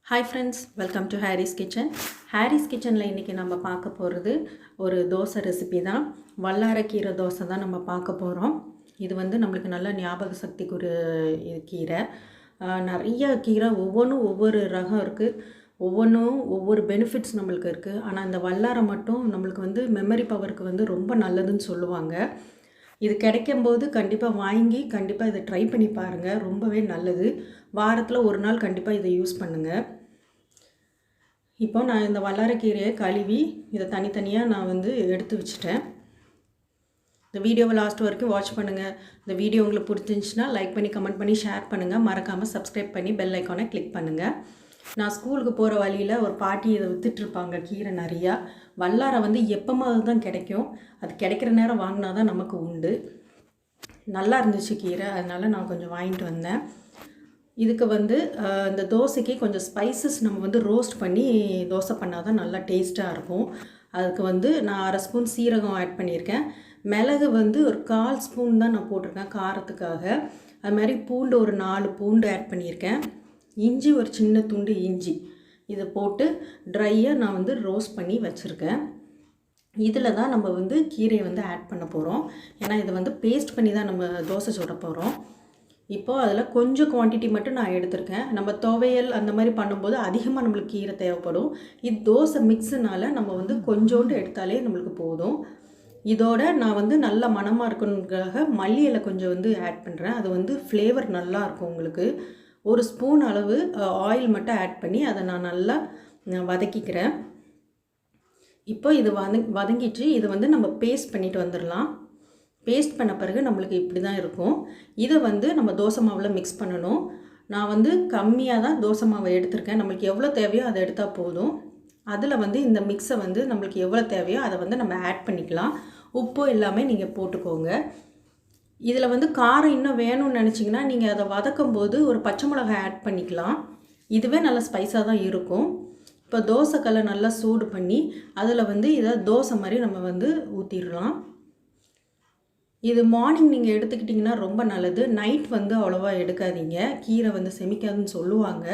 Hi friends, welcome to Harry's Kitchen. Harry's Kitchenல இன்னைக்கு நம்ம பார்க்க போறது ஒரு தோசை ரெசிபி தான். வல்லாரை கீரை தோசை தான் நம்ம பார்க்க போறோம். இது வந்து நமக்கு நல்ல ஞாபக சக்திக்கு ஒரு கீரை. நிறைய கீரை ஒவ்வொன்றும் ஒவ்வொரு ரகம் இருக்கு. ஒவ்வொன்றும் ஒவ்வொரு பெனிஃபிட்ஸ் நம்மளுக்கு இருக்கு. ஆனா இந்த வல்லாரை மட்டும் நம்மளுக்கு வந்து மெமரி பவருக்கு வந்து ரொம்ப நல்லதுன்னு சொல்லுவாங்க. இது கிடைக்கும்போது கண்டிப்பாக வாங்கி கண்டிப்பாக இதை ட்ரை பண்ணி பாருங்கள். ரொம்பவே நல்லது. வாரத்தில் ஒரு நாள் கண்டிப்பாக இதை யூஸ் பண்ணுங்கள். இப்போ நான் இந்த வல்லாரைக்கீரையை கழுவி இதை தனித்தனியாக நான் வந்து எடுத்து வச்சுட்டேன். இந்த வீடியோவை லாஸ்ட் வரைக்கும் வாட்ச் பண்ணுங்கள். இந்த வீடியோ உங்களுக்கு பிடிச்சிருந்துச்சுன்னா லைக் பண்ணி கமெண்ட் பண்ணி ஷேர் பண்ணுங்கள். மறக்காமல் சப்ஸ்கிரைப் பண்ணி பெல் ஐக்கானை கிளிக் பண்ணுங்கள். நான் ஸ்கூலுக்கு போகிற வழியில் ஒரு பாட்டி இதை விற்றுட்ருப்பாங்க கீரை நிறையா. வல்லாரை வந்து எப்போமாவது தான் கிடைக்கும். அது கிடைக்கிற நேரம் வாங்கினா தான் நமக்கு உண்டு. நல்லா இருந்துச்சு கீரை, அதனால் நான் கொஞ்சம் வாங்கிட்டு வந்தேன். இதுக்கு வந்து இந்த தோசைக்கு கொஞ்சம் ஸ்பைசஸ் நம்ம வந்து ரோஸ்ட் பண்ணி தோசை பண்ணால் தான் நல்லா டேஸ்ட்டாக இருக்கும். அதுக்கு வந்து நான் 1/2 ஸ்பூன் சீரகம் ஆட் பண்ணியிருக்கேன். மிளகு வந்து ஒரு 1/4 ஸ்பூன் தான் நான் போட்டிருக்கேன் காரத்துக்காக. அது மாதிரி பூண்டு ஒரு 4 பூண்டு ஆட் பண்ணியிருக்கேன். இஞ்சி ஒரு சின்ன துண்டு இஞ்சி இதை போட்டு ட்ரையாக நான் வந்து ரோஸ்ட் பண்ணி வச்சுருக்கேன். இதில் தான் நம்ம வந்து கீரையை வந்து ஆட் பண்ண போகிறோம். ஏன்னா இதை வந்து பேஸ்ட் பண்ணி தான் நம்ம தோசை சுட போகிறோம். இப்போது அதில் கொஞ்சம் குவான்டிட்டி மட்டும் நான் எடுத்திருக்கேன். நம்ம துவையல் அந்த மாதிரி பண்ணும்போது அதிகமாக நம்மளுக்கு கீரை தேவைப்படும். இது தோசை மிக்ஸுனால நம்ம வந்து கொஞ்சோண்டு எடுத்தாலே நம்மளுக்கு போதும். இதோட நான் வந்து நல்ல மணமாக இருக்கணுங்கிறதுக்காக மல்லி இலை கொஞ்சம் வந்து ஆட் பண்ணுறேன். அது வந்து ஃப்ளேவர் நல்லாயிருக்கும் உங்களுக்கு. 1 ஸ்பூன் அளவு ஆயில் மட்டும் ஆட் பண்ணி அதை நான் நல்லா வதக்கிக்கிறேன். இப்போ இது வதங்கிட்டு இதை வந்து நம்ம பேஸ்ட் பண்ணிட்டு வந்துடலாம். பேஸ்ட் பண்ண பிறகு நம்மளுக்கு இப்படி தான் இருக்கும். இதை வந்து நம்ம தோசை மாவில் மிக்ஸ் பண்ணணும். நான் வந்து கம்மியாக தான் தோசை மாவை எடுத்திருக்கேன். நம்மளுக்கு எவ்வளோ தேவையோ அதை எடுத்தால் போதும். அதில் வந்து இந்த மிக்ஸை வந்து நம்மளுக்கு எவ்வளோ தேவையோ அதை வந்து நம்ம ஆட் பண்ணிக்கலாம். உப்பு எல்லாமே நீங்கள் போட்டுக்கோங்க. இதில் வந்து காரம் இன்னும் வேணும்னு நினச்சிங்கன்னா நீங்கள் அதை வதக்கும் போது ஒரு பச்சை மிளகாய் ஆட் பண்ணிக்கலாம். இதுவே நல்ல ஸ்பைஸாக தான் இருக்கும். இப்போ தோசைக்கல்லை நல்லா சூடு பண்ணி அதில் வந்து இதை தோசை மாதிரி நம்ம வந்து ஊற்றிடலாம். இது மார்னிங் நீங்கள் எடுத்துக்கிட்டிங்கன்னா ரொம்ப நல்லது. நைட் வந்து அவ்வளோவா எடுக்காதீங்க, கீரை வந்து செமிக்காதுன்னு சொல்லுவாங்க.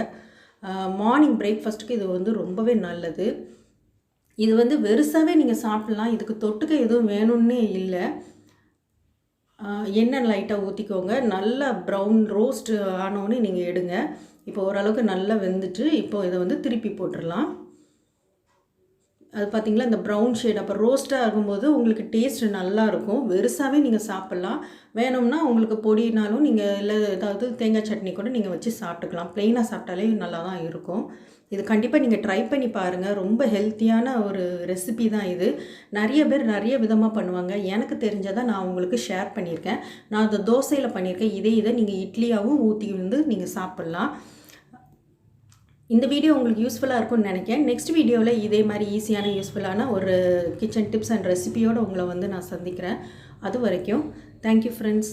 மார்னிங் பிரேக்ஃபாஸ்ட்டுக்கு இது வந்து ரொம்பவே நல்லது. இது வந்து வெறுசாகவே நீங்கள் சாப்பிட்லாம். இதுக்கு தொட்டுக்க எதுவும் வேணும்னே இல்லை. எண்ணெய் லைட்டாக ஊற்றிக்கோங்க. நல்லா ப்ரௌன் ரோஸ்ட் ஆனோன்னு நீங்கள் எடுங்க. இப்போ ஓரளவுக்கு நல்லா வெந்துட்டு இப்போது இதை வந்து திருப்பி போட்டுடலாம். அது பார்த்திங்களா இந்த ப்ரௌன் ஷேட் அப்போ ரோஸ்ட்டாக இருக்கும்போது உங்களுக்கு டேஸ்ட் நல்லாயிருக்கும். வெறுசாகவே நீங்கள் சாப்பிட்லாம். வேணும்னா உங்களுக்கு பொடினாலும் நீங்கள் இல்லை ஏதாவது தேங்காய் சட்னி கூட நீங்கள் வச்சு சாப்பிட்டுக்கலாம். ப்ளெயினாக சாப்பிட்டாலே நல்லா தான் இருக்கும். இது கண்டிப்பாக நீங்கள் ட்ரை பண்ணி பாருங்கள். ரொம்ப ஹெல்த்தியான ஒரு ரெசிபி தான் இது. நிறைய பேர் நிறைய விதமாக பண்ணுவாங்க. எனக்கு தெரிஞ்சதை நான் உங்களுக்கு ஷேர் பண்ணியிருக்கேன். நான் அந்த தோசையில் பண்ணியிருக்கேன். இதை நீங்கள் இட்லியாகவும் ஊற்றி வந்து நீங்கள் சாப்பிட்லாம். இந்த வீடியோ உங்களுக்கு யூஸ்ஃபுல்லாக இருக்கும்னு நினைக்கிறேன். நெக்ஸ்ட் வீடியோவில் இதே மாதிரி ஈஸியான யூஸ்ஃபுல்லான ஒரு கிச்சன் டிப்ஸ் அண்ட் ரெசிபியோடு உங்களை வந்து நான் சந்திக்கிறேன். அது வரைக்கும் தேங்க்யூ ஃப்ரெண்ட்ஸ்.